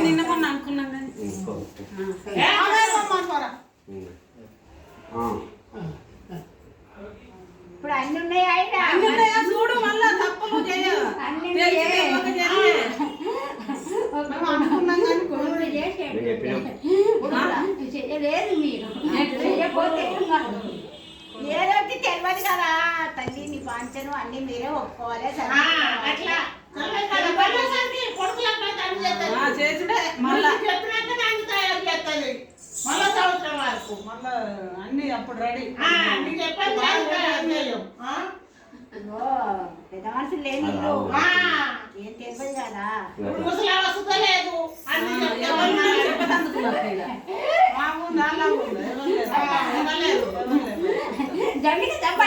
నిన్న మొన్న అనుకున్నాం కానీ ఇప్పుడు అన్ని ఉన్నాయా చూడు మళ్ళా తప్పులు చేయలేదు మీరు ఏదోటి తెలియదు కదా తల్లి నీ పాంచను అన్ని మీరే ఒప్పుకోవాలి అట్లా చేసుడే మళ్ళా మళ్ళా సంవత్సరం వరకు మళ్ళా అన్ని అప్పుడు రెడీ పెద్ద మనుషులు లేదు ఏం తెలియదు కదా ముసలా వస్తుందో లేదు జమికి దెబ్బ